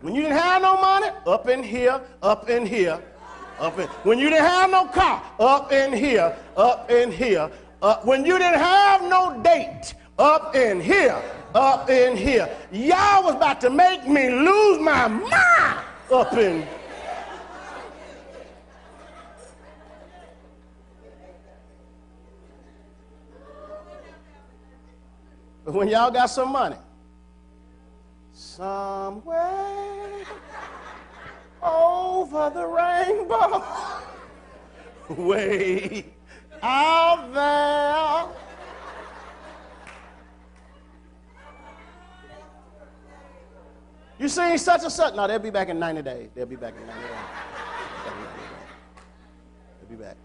When you didn't have no money, up in here, up in here, up in. When you didn't have no car, up in here, up in here. When you didn't have no date, up in here, up in here. Y'all was about to make me lose my mind up in. But when y'all got some money, somewhere over the rainbow, way out there. You seen such and such? No, they'll be back in 90 days. They'll be back in 90 days. They'll be back.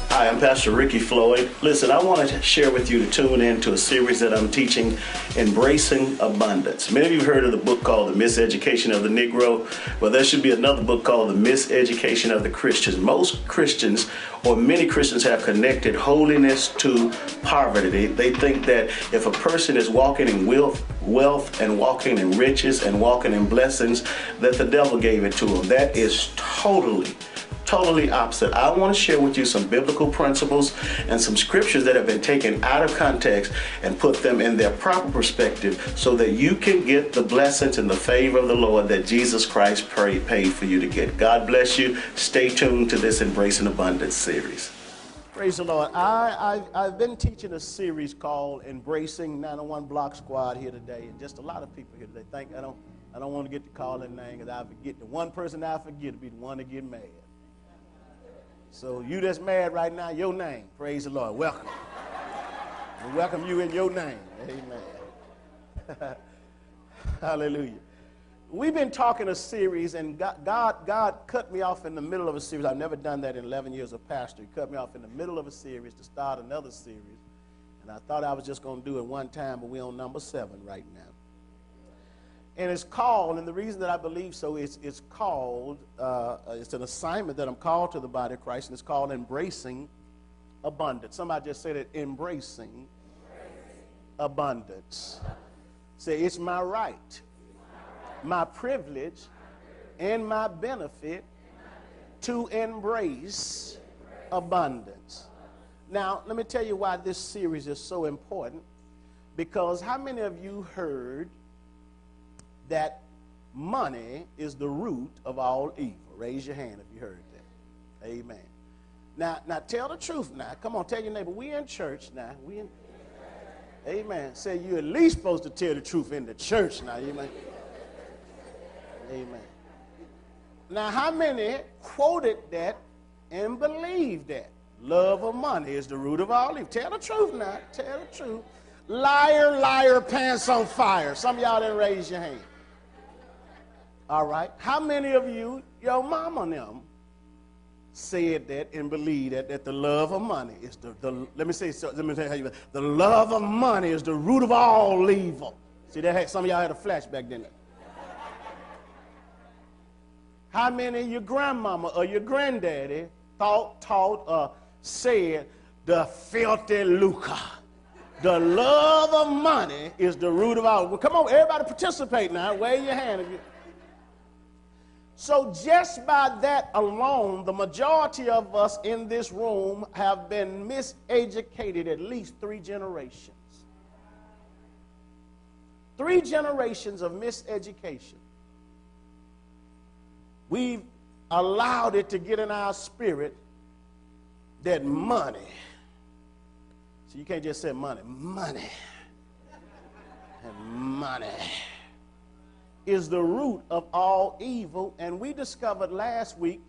Hi, I'm Pastor Ricky Floyd. Listen, I want to share with you to tune in to a series that I'm teaching, Embracing Abundance. Many of you have heard of the book called The Miseducation of the Negro. Well, there should be another book called The Miseducation of the Christians. Most Christians, or many Christians, have connected holiness to poverty. They think that if a person is walking in wealth and walking in riches and walking in blessings, that the devil gave it to them. That is totally opposite. I want to share with you some biblical principles and some scriptures that have been taken out of context and put them in their proper perspective so that you can get the blessings and the favor of the Lord that Jesus Christ paid for you to get. God bless you. Stay tuned to this Embracing Abundance series. Praise the Lord. I've been teaching a series called Embracing 901 Block Squad here today, and just a lot of people here today think I don't want to get to call their name because I forget. The one person I forget to be the one to get mad. So you that's mad right now, your name, praise the Lord, welcome. We welcome you in your name, amen. Hallelujah. We've been talking a series, and God cut me off in the middle of a series. I've never done that in 11 years of pastor. He cut me off in the middle of a series to start another series, and I thought I was just going to do it one time, but we're on number 7 right now. And it's called, and the reason that I believe so is it's called, it's an assignment that I'm called to the body of Christ, and it's called Embracing Abundance. Somebody just said it, Embracing Abundance. Say, it's my right, my privilege, and my benefit to embrace abundance. Now, let me tell you why this series is so important, because how many of you heard that money is the root of all evil? Raise your hand if you heard that. Amen. Now tell the truth now. Come on, tell your neighbor, we in church now. Amen. Say you at least supposed to tell the truth in the church now. Amen. Amen. Now, how many quoted that and believed that? Love of money is the root of all evil. Tell the truth now. Tell the truth. Liar, liar, pants on fire. Some of y'all didn't raise your hand. All right. How many of you, your mama and them, said that and believed that the love of money is the let me tell you, the love of money is the root of all evil. See, some of y'all had a flashback, didn't it? How many of your grandmama or your granddaddy said the filthy lucre? The love of money is the root of all. Well, come on, everybody participate now. Wave your hand. So just by that alone, the majority of us in this room have been miseducated at least 3 generations. 3 generations of miseducation. We've allowed it to get in our spirit that money, so you can't just say money, money, and money is the root of all evil. And we discovered last week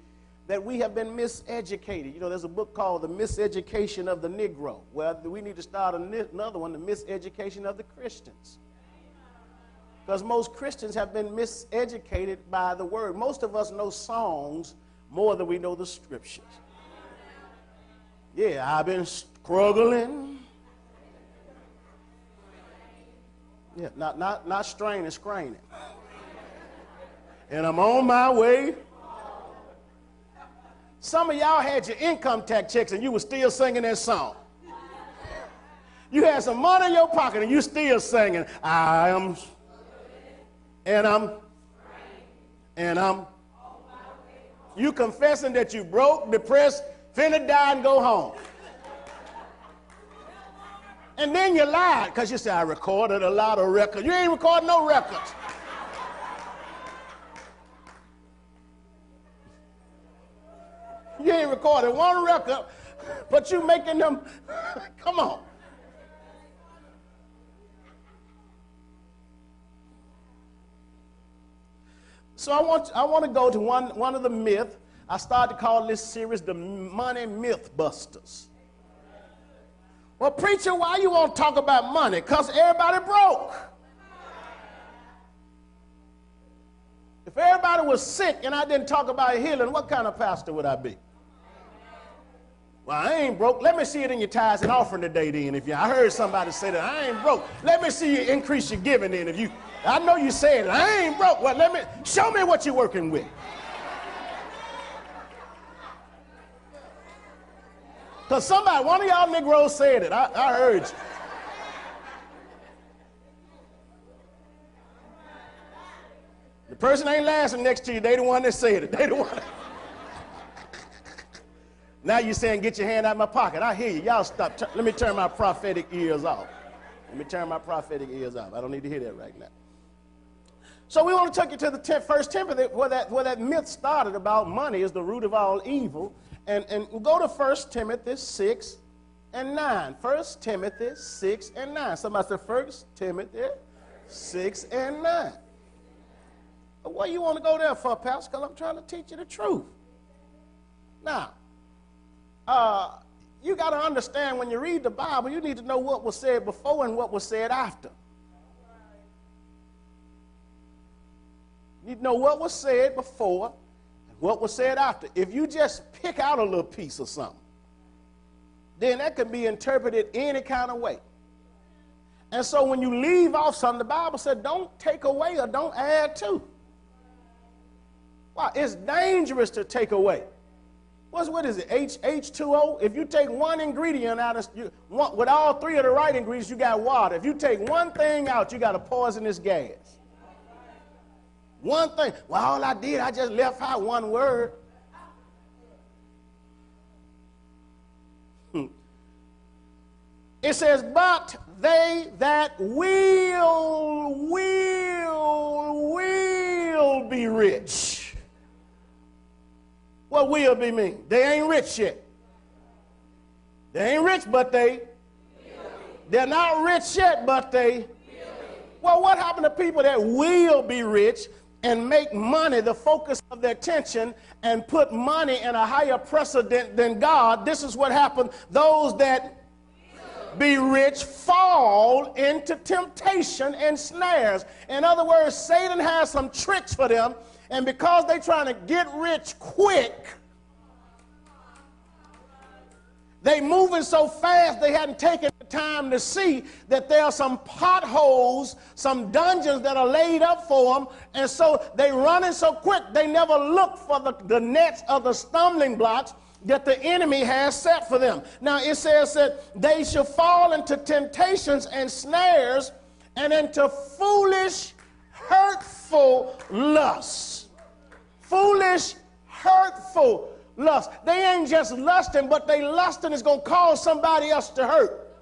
that we have been miseducated. You know, there's a book called The Miseducation of the Negro. Well, we need to start another one, The Miseducation of the Christians. Because most Christians have been miseducated by the word. Most of us know songs more than we know the scriptures. Yeah, I've been struggling. Yeah, not straining, scraining. and I'm on my way. Some of y'all had your income tax checks and you were still singing that song. You had some money in your pocket and you still singing, I am, and I'm. You confessing that you broke, depressed, finna die and go home. And then you lied because you said, I recorded a lot of records. You ain't recording no records. You ain't recorded one record, but you making them, come on. So I want to go to one of the myths. I started to call this series the Money Myth Busters. Well, preacher, why you want to talk about money? Because everybody broke. If everybody was sick and I didn't talk about healing, what kind of pastor would I be? Well, I ain't broke. Let me see it in your tithes and offering today then. I heard somebody say that, I ain't broke. Let me see you increase your giving then. I know you said it, I ain't broke. Well, show me what you're working with. Because one of y'all Negroes said it. I heard you. The person ain't laughing next to you. They the one that said it. They the one. Now you're saying, get your hand out of my pocket. I hear you. Y'all stop. Let me turn my prophetic ears off. I don't need to hear that right now. So we want to take you to the First Timothy, where that myth started about money is the root of all evil. And we'll go to 1 Timothy 6 and 9. 1 Timothy 6 and 9. Somebody say 1 Timothy 6 and 9. What do you want to go there for, Pastor? Because I'm trying to teach you the truth. Now, you got to understand when you read the Bible, you need to know what was said before and what was said after. You need to know what was said before and what was said after. If you just pick out a little piece of something, then that can be interpreted any kind of way. And so when you leave off something, the Bible said don't take away or don't add to. Wow, it's dangerous to take away. What is it, H2O? If you take one ingredient out, with all three of the right ingredients, you got water. If you take one thing out, you got a poisonous gas. One thing. Well, all I did, I just left out one word. It says, but they that will be rich. What will be mean? They ain't rich yet. They ain't rich, but they're not rich yet, but they. Well, what happened to people that will be rich and make money the focus of their attention and put money in a higher precedent than God? This is what happened. Those that be rich fall into temptation and snares. In other words, Satan has some tricks for them. And because they're trying to get rich quick, they moving so fast they hadn't taken the time to see that there are some potholes, some dungeons that are laid up for them. And so they running so quick, they never look for the nets or the stumbling blocks that the enemy has set for them. Now it says that they shall fall into temptations and snares and into foolish, hurtful lusts. Foolish, hurtful lust. They ain't just lusting, but they lusting is going to cause somebody else to hurt.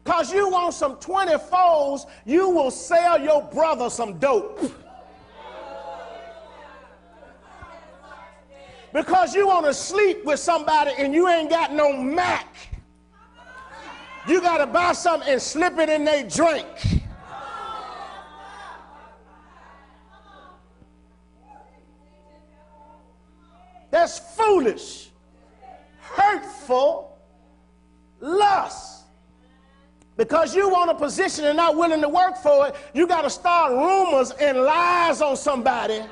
Because you want some 20-folds, you will sell your brother some dope. Because you want to sleep with somebody and you ain't got no Mac. You got to buy something and slip it in their drink. That's foolish, hurtful lust. Because you want a position and not willing to work for it, you got to start rumors and lies on somebody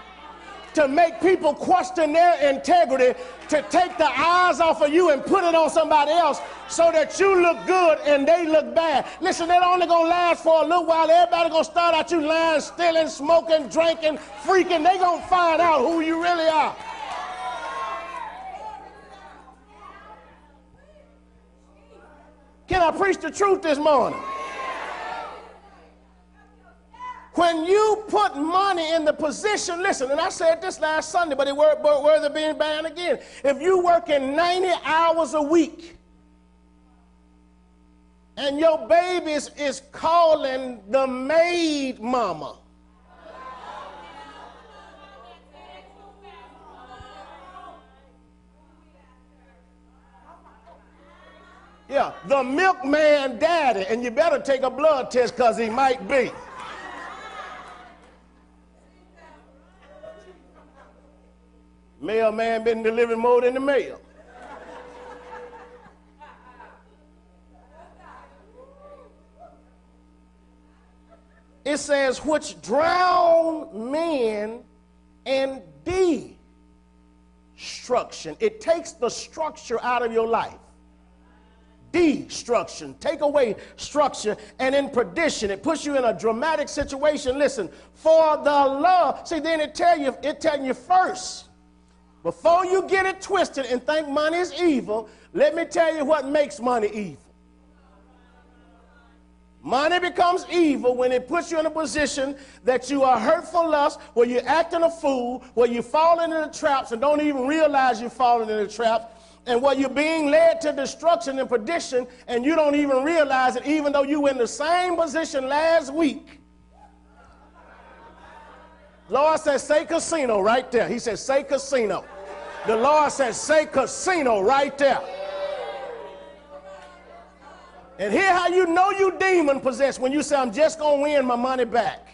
to make people question their integrity, to take the eyes off of you and put it on somebody else so that you look good and they look bad. Listen, they're only going to last for a little while. Everybody going to start out you lying, stealing, smoking, drinking, freaking. They're going to find out who you really are. Can I preach the truth this morning? When you put money in the position, listen, and I said this last Sunday, but it worth being banned again. If you working 90 hours a week and your baby is calling the maid mama, yeah, the milkman daddy, and you better take a blood test because he might be. Mailman been delivering more than the mail. It says, which drown men in destruction. It takes the structure out of your life. Destruction, take away structure, and in perdition, it puts you in a dramatic situation. Listen, for the love. See, then it tells you first, before you get it twisted and think money is evil, let me tell you what makes money evil. Money becomes evil when it puts you in a position that you are hurtful lust, where you're acting a fool, where you're falling into traps and don't even realize you're falling into traps, and where you're being led to destruction and perdition, and you don't even realize it, even though you were in the same position last week. Lord said, say casino right there. He said, say casino. The Lord said, say casino right there. And here how you know you demon possessed, when you say, I'm just going to win my money back.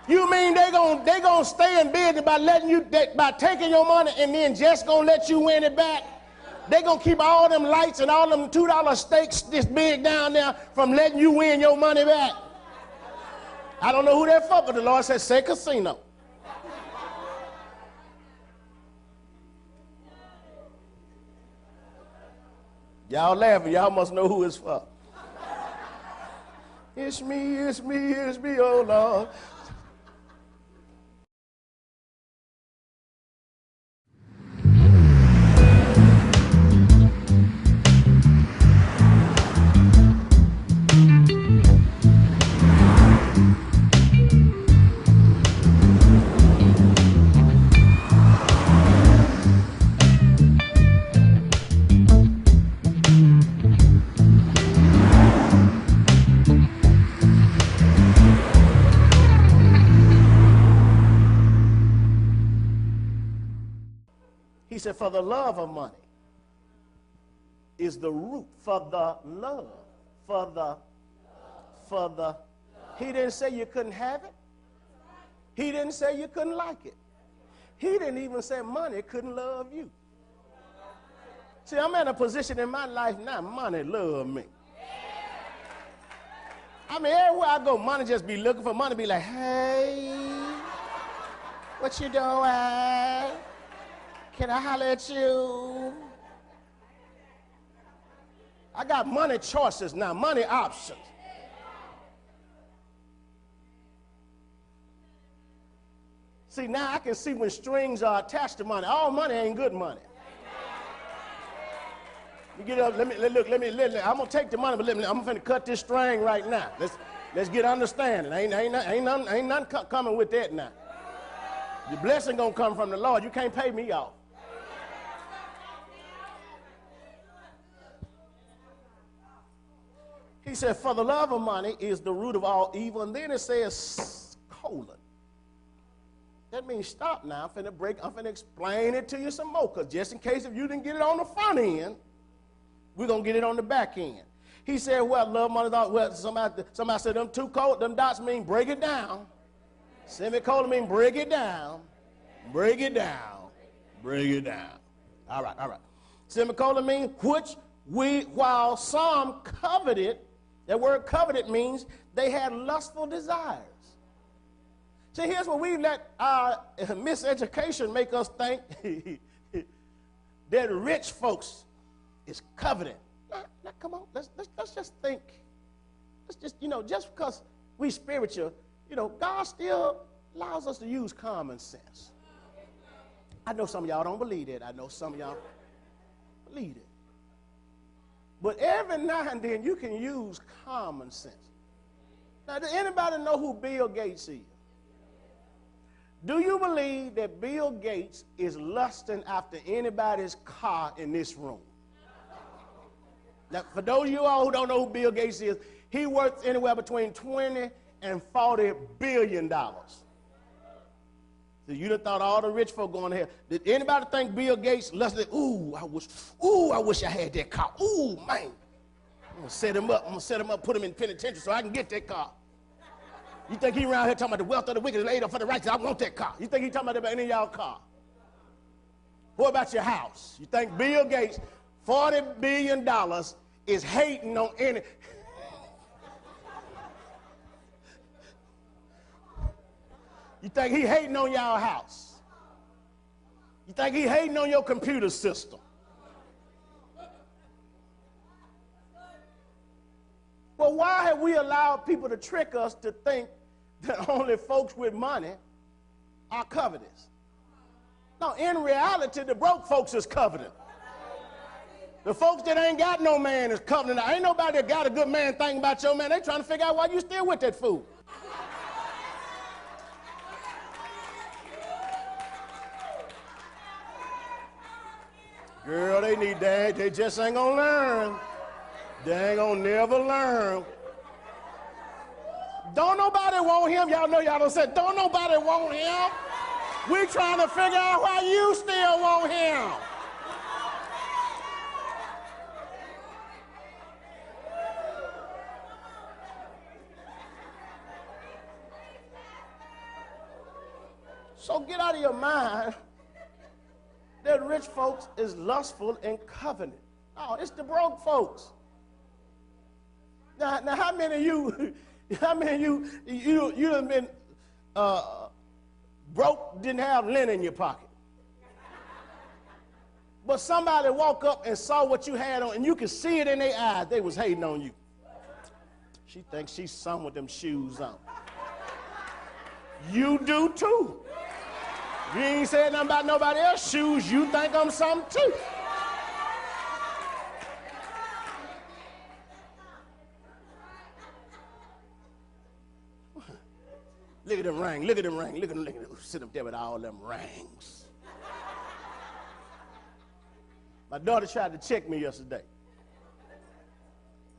You mean they gonna stay in business by taking your money and then just gonna let you win it back? They gonna keep all them lights and all them $2 steaks this big down there from letting you win your money back? I don't know who they're for, but the Lord says, say casino. Y'all laughing, y'all must know who it's for. It's me, oh Lord. He said, for the love of money is the root. For the love. He didn't say you couldn't have it. He didn't say you couldn't like it. He didn't even say money couldn't love you. See, I'm in a position in my life now, money love me. I mean, everywhere I go, money just be looking for money, be like, hey, what you doing? Can I holler at you? I got money choices now, money options. See, now I can see when strings are attached to money. All money ain't good money. You get up, let me, I'm gonna take the money, but I'm finna cut this string right now. Let's get understanding. Ain't nothing coming with that now. Your blessing gonna come from the Lord. You can't pay me off. He said, for the love of money is the root of all evil. And then it says, colon. That means stop now. I'm finna explain it to you some more, because just in case if you didn't get it on the front end, we're going to get it on the back end. He said, well, love money, well, somebody said them them dots mean break it down. Semicolon mean break it down. Break it down. Break it down. All right. Semicolon means while some coveted. That word coveted means they had lustful desires. See, here's what we let our miseducation make us think that rich folks is coveting. Now, come on, let's just think. Let's just, just because we spiritual, God still allows us to use common sense. I know some of y'all don't believe it. I know some of y'all believe it. But every now and then you can use common sense. Now, does anybody know who Bill Gates is? Do you believe that Bill Gates is lusting after anybody's car in this room? Now, for those of you all who don't know who Bill Gates is, he worth anywhere between $20 and $40 billion. So you'd have thought all the rich folk going to hell. Did anybody think Bill Gates lusted? I wish I had that car. Ooh, man. I'm going to set him up, put him in penitentiary so I can get that car. You think he around here talking about the wealth of the wicked is laid up for the righteous? I want that car. You think he talking about any of y'all car? What about your house? You think Bill Gates, $40 billion, is hating on any... You think he hating on y'all house? You think he hating on your computer system? Well, why have we allowed people to trick us to think that only folks with money are covetous? No, in reality, the broke folks is coveting. The folks that ain't got no man is coveting. Ain't nobody that got a good man thinking about your man. They trying to figure out why you still with that fool. Girl, they need that. They just ain't gonna learn. They ain't gonna never learn. Don't nobody want him. Y'all know y'all don't say, don't nobody want him. We trying to figure out why you still want him. So get out of your mind that rich folks is lustful and covenant. No, it's the broke folks. Now how many of you done been broke, didn't have lint in your pocket? But somebody walked up and saw what you had on, and you could see it in their eyes. They was hating on you. She thinks she's some with them shoes on. You do too. You ain't said nothing about nobody else's shoes. You think I'm something too. Look at them rings. Look at them rings. Look at them. Sit up there with all them rings. My daughter tried to check me yesterday.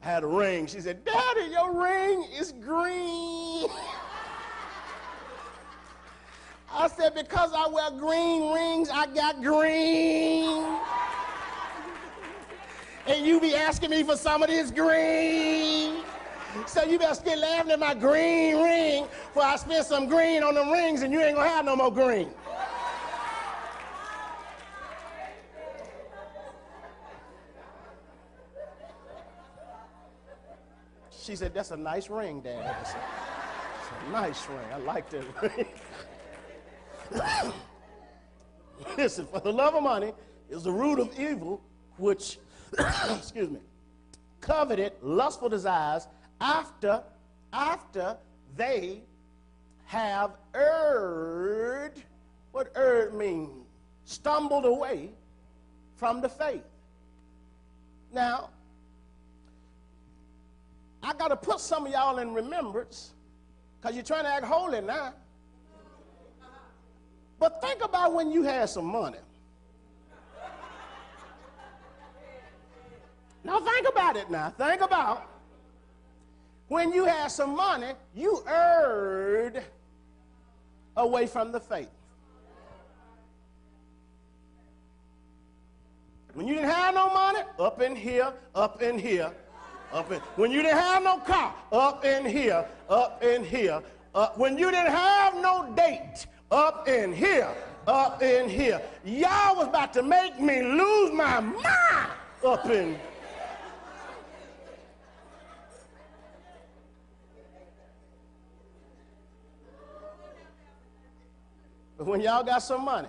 I had a ring. She said, "Daddy, your ring is green." I said, "Because I wear green rings, I got green. And you be asking me for some of this green. So you better still laughing at my green ring before I spend some green on them rings and you ain't gonna have no more green." She said, "That's a nice ring, Dad." I said, "It's a nice ring. I like that ring." Listen, for the love of money is the root of evil, which, excuse me, coveted, lustful desires after they have erred. What erred mean? Stumbled away from the faith. Now, I got to put some of y'all in remembrance because you're trying to act holy now. But think about when you had some money. Now think about it now. Think about when you had some money, you erred away from the faith. When you didn't have no money, up in here, up in here, up in. When you didn't have no car, up in here, up in here. When you didn't have no date, up in here, up in here. Y'all was about to make me lose my mind up in. But when y'all got some money,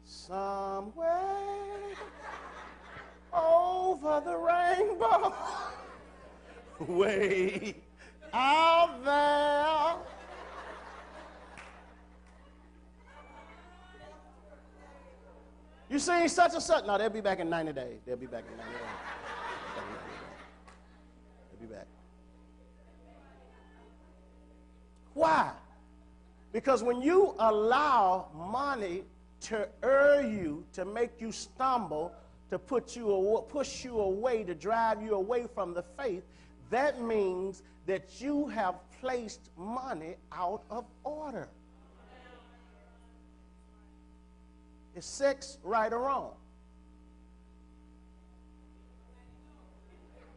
somewhere over the rainbow, way out there. You seen such and such? No, they'll be back in 90 days. They'll be back in 90 days. They'll be back. Why? Because when you allow money to err you, to make you stumble, to push you away, to drive you away from the faith, that means that you have placed money out of order. Is sex right or wrong?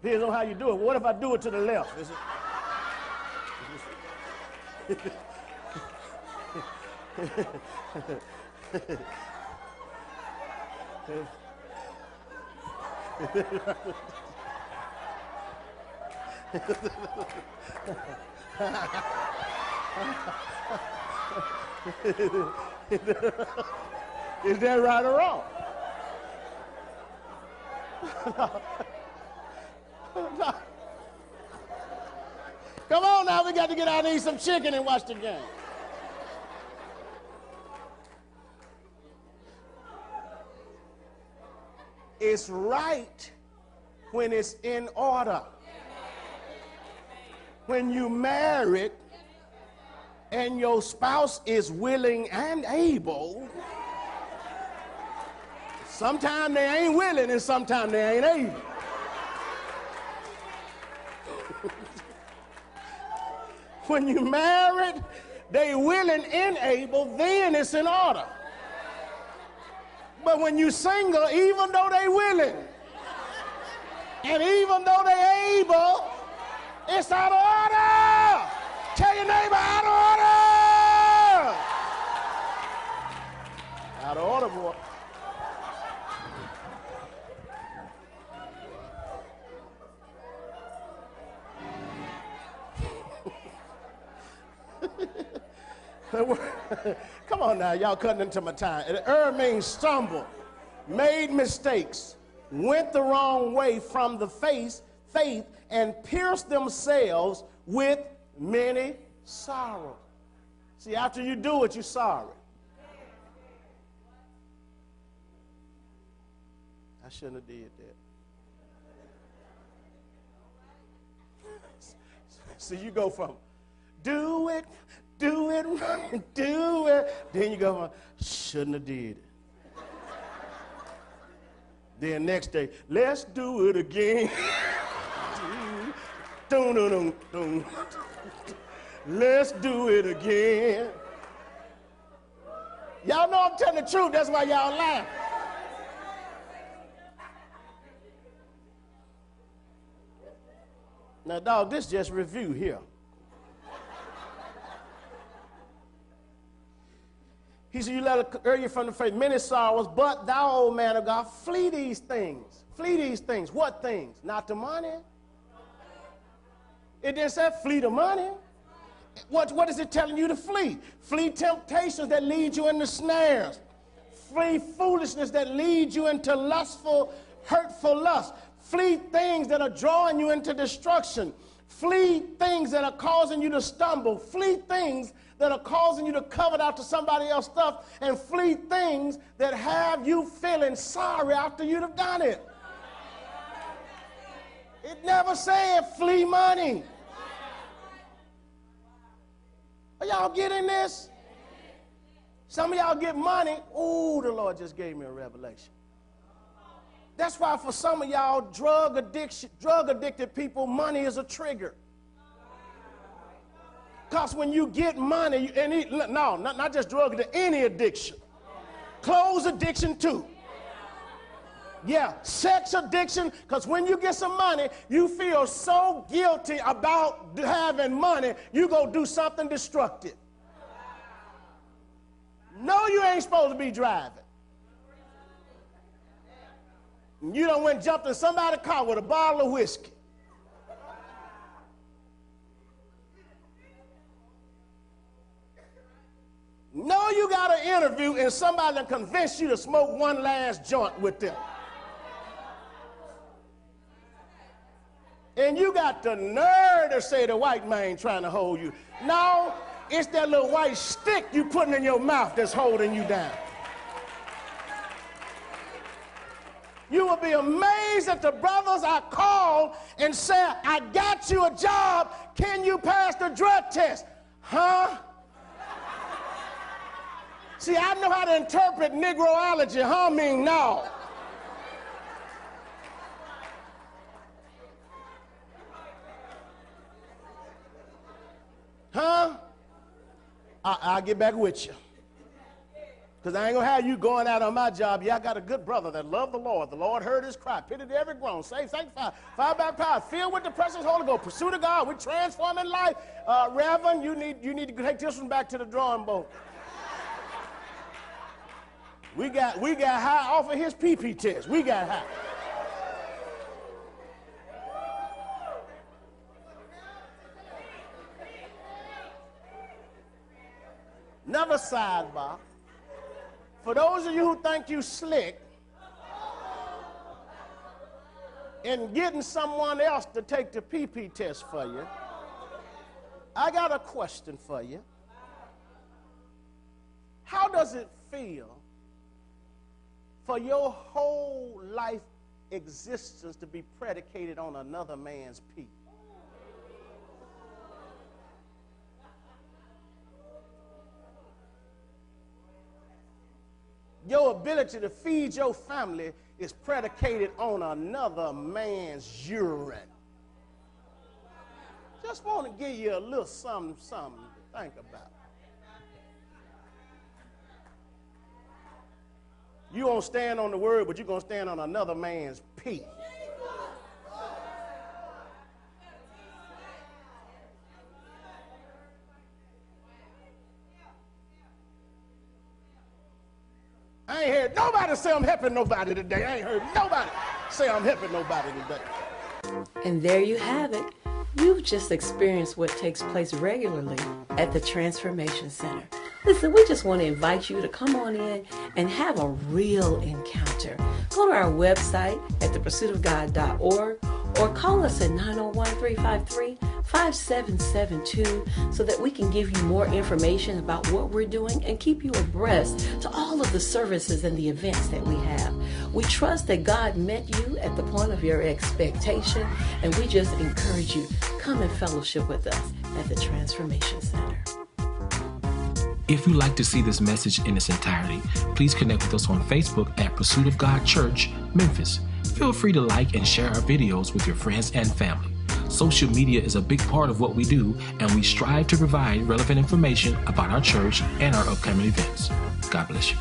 Depends on how you do it. What if I do it to the left? Is it? Is that right or wrong? No. Come on now, we got to get out and eat some chicken and watch the game. It's right when it's in order. When you married and your spouse is willing and able, sometimes they ain't willing and sometimes they ain't able. When you married, they willing and able, then it's in order. But when you single, even though they willing, and even though they able, it's out of order. Tell your neighbor, out of order. Out of order, boy. Come on now, y'all cutting into my time. Err means stumble, made mistakes, went the wrong way from the faith, and pierced themselves with many sorrows. See, after you do it, you're sorry. I shouldn't have did that. See, you go from do it, right, do it. Then you go, shouldn't have did it. Then next day, let's do it again. Let's do it again. Y'all know I'm telling the truth. That's why y'all laugh. Now, dog, this just review here. He said, you let it err you from the faith, many sorrows, but thou, O man of God, flee these things. Flee these things. What things? Not the money. It didn't say flee the money. What is it telling you to flee? Flee temptations that lead you into snares. Flee foolishness that lead you into lustful, hurtful lust. Flee things that are drawing you into destruction. Flee things that are causing you to stumble. Flee things that are causing you to covet after somebody else's stuff, and flee things that have you feeling sorry after you'd have done it. It never said flee money. Are y'all getting this? Some of y'all get money. Oh, the Lord just gave me a revelation. That's why for some of y'all drug addicted people, money is a trigger. Because when you get money, not just drug addiction, any addiction. Clothes addiction too. Yeah, sex addiction, because when you get some money, you feel so guilty about having money, you go do something destructive. No, you ain't supposed to be driving. You done went and jumped in somebody's car with a bottle of whiskey. No, an interview and somebody done convinced you to smoke one last joint with them. And you got the nerve to say the white man trying to hold you. No, it's that little white stick you putting in your mouth that's holding you down. You will be amazed at the brothers I called and said, I got you a job. Can you pass the drug test? Huh? See, I know how to interpret Negroology. Huh mean no. Huh? I'll get back with you. Because I ain't going to have you going out on my job. Yeah, I got a good brother that loved the Lord. The Lord heard his cry, pitied every groan, saved, sanctified, fire baptized, filled with the precious Holy Ghost, pursuit of God, we transforming life. Reverend, you need to take this one back to the drawing board. We got high off of his PP test. We got high. Another sidebar. For those of you who think you slick in getting someone else to take the PP test for you, I got a question for you. How does it feel for your whole life existence to be predicated on another man's pee? Your ability to feed your family is predicated on another man's urine. Just want to give you a little something to think about. You won't stand on the word, but you're going to stand on another man's pee. I ain't heard nobody say I'm helping nobody today. I ain't heard nobody say I'm helping nobody today. And there you have it. You've just experienced what takes place regularly at the Transformation Center. Listen, we just want to invite you to come on in and have a real encounter. Go to our website at thepursuitofgod.org or call us at 901-353-5772 so that we can give you more information about what we're doing and keep you abreast to all of the services and the events that we have. We trust that God met you at the point of your expectation, and we just encourage you, come and fellowship with us at the Transformation Center. If you'd like to see this message in its entirety, please connect with us on Facebook at Pursuit of God Church, Memphis. Feel free to like and share our videos with your friends and family. Social media is a big part of what we do, and we strive to provide relevant information about our church and our upcoming events. God bless you.